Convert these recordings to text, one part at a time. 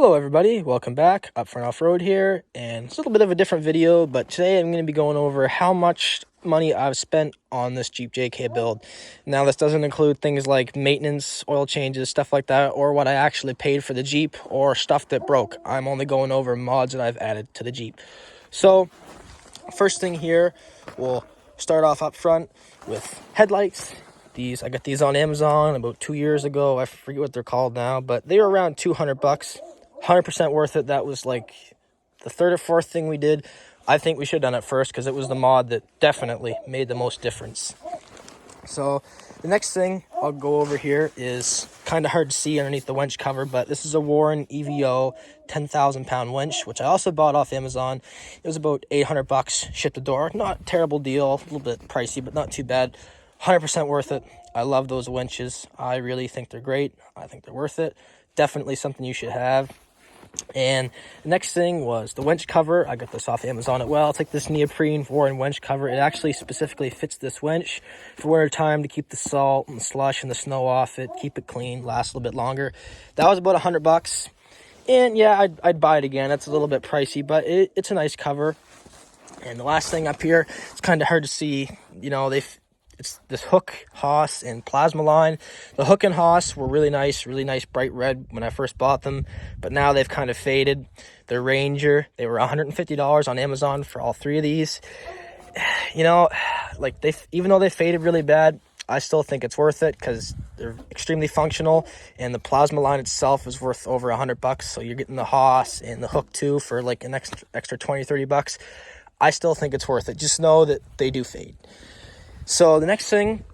Hello everybody, welcome back. Up Front Off-Road here, and it's a little bit of a different video, but today I'm going to be going over how much money I've spent on this Jeep JK build. Now this doesn't include things like maintenance, oil changes, stuff like that, or what I actually paid for the Jeep, or stuff that broke. I'm only going over mods that I've added to the Jeep. So, first thing here, we'll start off up front with headlights. I got these on Amazon about 2 years ago. I forget what they're called now, but they were around 200 bucks. 100% worth it. That was like the third or fourth thing we did. I think we should have done it first because it was the mod that definitely made the most difference. So the next thing I'll go over here is kind of hard to see underneath the winch cover, but this is a Warren EVO 10,000 pound winch, which I also bought off Amazon. It was about 800 bucks shipped to door. Not a terrible deal, a little bit pricey, but not too bad. 100% worth it. I love those winches. I really think they're great. I think they're worth it. Definitely something you should have. And the next thing was the winch cover. I got this off Amazon as well. It's like this neoprene Warren winch cover. It actually specifically fits this winch for winter time to keep the salt and slush and the snow off it, keep it clean, last a little bit longer. That was about 100 bucks. And yeah, I'd buy it again. It's a little bit pricey, but it's a nice cover. And the last thing up here, it's kind of hard to see. You know, it's this hook, Haas, and plasma line. The hook and Haas were really nice bright red when I first bought them, but now they've kind of faded. The Ranger, they were $150 on Amazon for all three of these. You know, like even though they faded really bad, I still think it's worth it because they're extremely functional, and the plasma line itself is worth over 100 bucks. So you're getting the Haas and the hook too for like an extra 20-30 bucks. I still think it's worth it. Just know that they do fade. So the next thing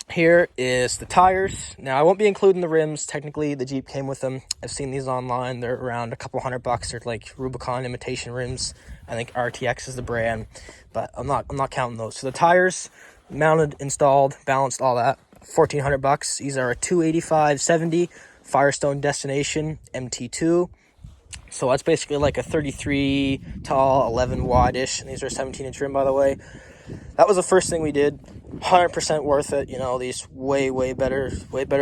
here is the tires. Now I won't be including the rims. Technically the Jeep came with them. I've seen these online. They're around a couple $100 bucks. They're like Rubicon imitation rims. I think RTX is the brand, but I'm not counting those. So the tires, mounted, installed, balanced, all that, 1,400 bucks. These are a 285/70 Firestone Destination MT2. So that's basically like a 33 tall, 11 wide-ish, and these are 17-inch rim, by the way. That was the first thing we did. 100% worth it. You know, these way better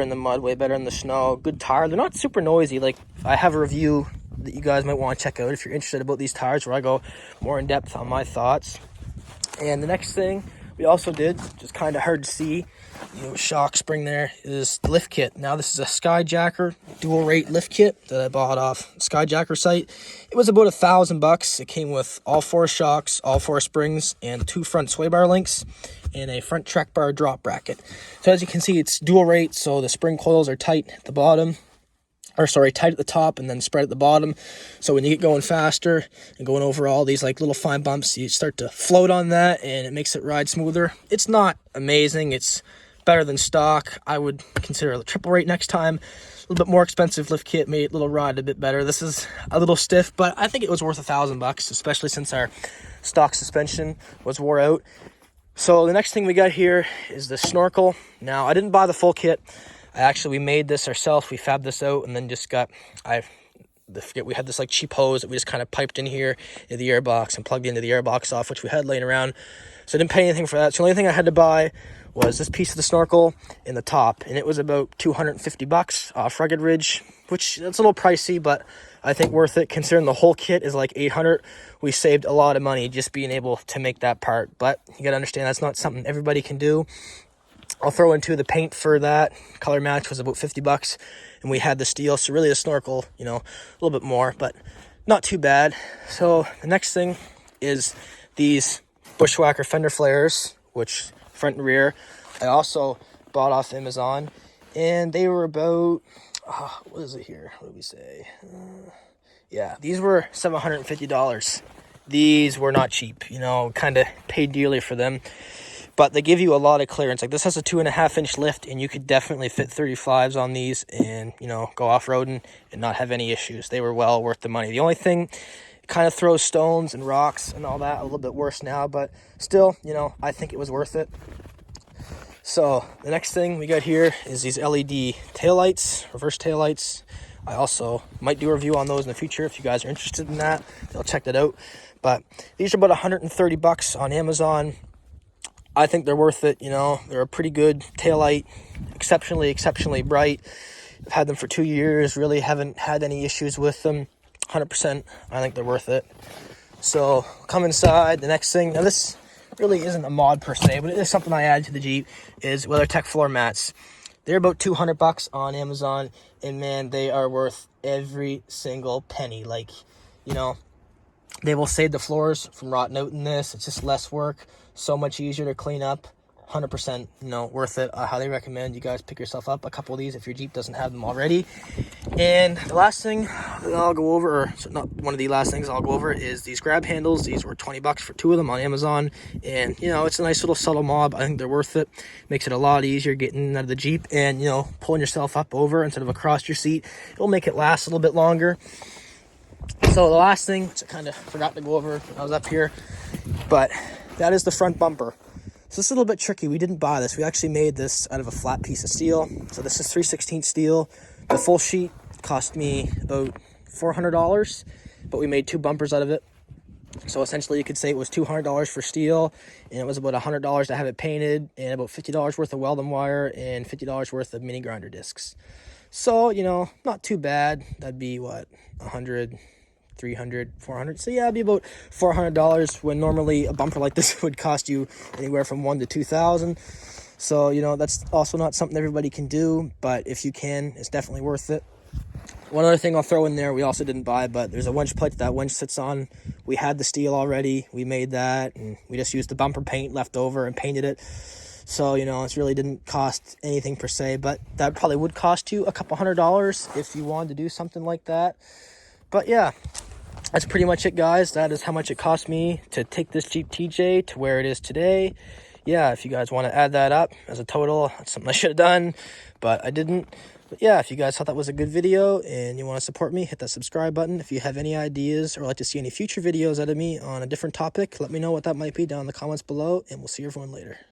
in the mud, way better in the snow. Good tire. They're not super noisy. Like, I have a review that you guys might want to check out if you're interested about these tires, where I go more in depth on my thoughts. And the next thing we also did, just kind of hard to see, you know, shock spring there, is the lift kit. Now this is a Skyjacker dual rate lift kit that I bought off Skyjacker site. It was about $1,000. It came with all 4 shocks, all 4 springs, and 2 front sway bar links, and a front track bar drop bracket. So as you can see, it's dual rate, so the spring coils are tight at the bottom, or sorry, tight at the top and then spread at the bottom. So when you get going faster and going over all these like little fine bumps, you start to float on that and it makes it ride smoother. It's not amazing. It's better than stock. I would consider a triple rate next time. A little bit more expensive lift kit, made little ride a bit better. This is a little stiff, but I think it was worth $1,000, especially since our stock suspension was wore out. So the next thing we got here is the snorkel. Now I didn't buy the full kit. We made this ourselves. We fabbed this out and then just got, we had this like cheap hose that we just kind of piped in here in the airbox and plugged into the airbox off, which we had laying around. So I didn't pay anything for that. So the only thing I had to buy was this piece of the snorkel in the top, and it was about 250 bucks off Rugged Ridge, which that's a little pricey, but I think worth it considering the whole kit is like 800. We saved a lot of money just being able to make that part, but you gotta understand that's not something everybody can do. I'll throw into the paint for that. Color match was about 50 bucks, and we had the steel, so really the snorkel, you know, a little bit more, but not too bad. So the next thing is these Bushwhacker fender flares, which front and rear, I also bought off Amazon, and they were about, what is it here? What did we say? Yeah, these were $750. These were not cheap, you know, kind of paid dearly for them. But they give you a lot of clearance. Like this has a 2.5-inch lift, and you could definitely fit 35s on these and, you know, go off-roading and not have any issues. They were well worth the money. The only thing, it kind of throws stones and rocks and all that a little bit worse now, but still, you know, I think it was worth it. So the next thing we got here is these LED taillights, reverse taillights. I also might do a review on those in the future if you guys are interested in that. I'll check that out. But these are about 130 bucks on Amazon. I think they're worth it. You know, they're a pretty good taillight, exceptionally bright. I've had them for 2 years, really haven't had any issues with them. 100%, I think they're worth it. So come inside. The next thing, now this really isn't a mod per se, but it is something I added to the Jeep, is WeatherTech floor mats. They're about $200 on Amazon, and man, they are worth every single penny. Like, you know, they will save the floors from rotting out in this. It's just less work, so much easier to clean up. 100%, you know, worth it. I highly recommend you guys pick yourself up a couple of these if your Jeep doesn't have them already. And the last thing that I'll go over, or not one of the last things I'll go over, is these grab handles. These were $20 for 2 of them on Amazon, and you know, it's a nice little subtle mob. I think they're worth it. Makes it a lot easier getting out of the Jeep, and you know, pulling yourself up over instead of across your seat. It'll make it last a little bit longer. So the last thing, which I kind of forgot to go over when I was up here, but that is the front bumper. So this is a little bit tricky. We didn't buy this. We actually made this out of a flat piece of steel. So this is 3/16 steel. The full sheet cost me about $400, but we made 2 bumpers out of it. So essentially you could say it was $200 for steel, and it was about $100 to have it painted, and about $50 worth of welding wire, and $50 worth of mini grinder discs. So, you know, not too bad. That'd be what, 100, 300, 400. So yeah, it'd be about $400, when normally a bumper like this would cost you anywhere from $1,000 to $2,000. So, you know, that's also not something everybody can do, but if you can, it's definitely worth it. One other thing I'll throw in there, we also didn't buy, but there's a winch plate that winch sits on. We had the steel already. We made that, and we just used the bumper paint left over and painted it. So, you know, it really didn't cost anything per se, but that probably would cost you a couple $100 if you wanted to do something like that. But yeah, that's pretty much it, guys. That is how much it cost me to take this Jeep TJ to where it is today. Yeah, if you guys want to add that up as a total, that's something I should have done, but I didn't. But yeah, if you guys thought that was a good video and you want to support me, hit that subscribe button. If you have any ideas or like to see any future videos out of me on a different topic, let me know what that might be down in the comments below, and we'll see everyone later.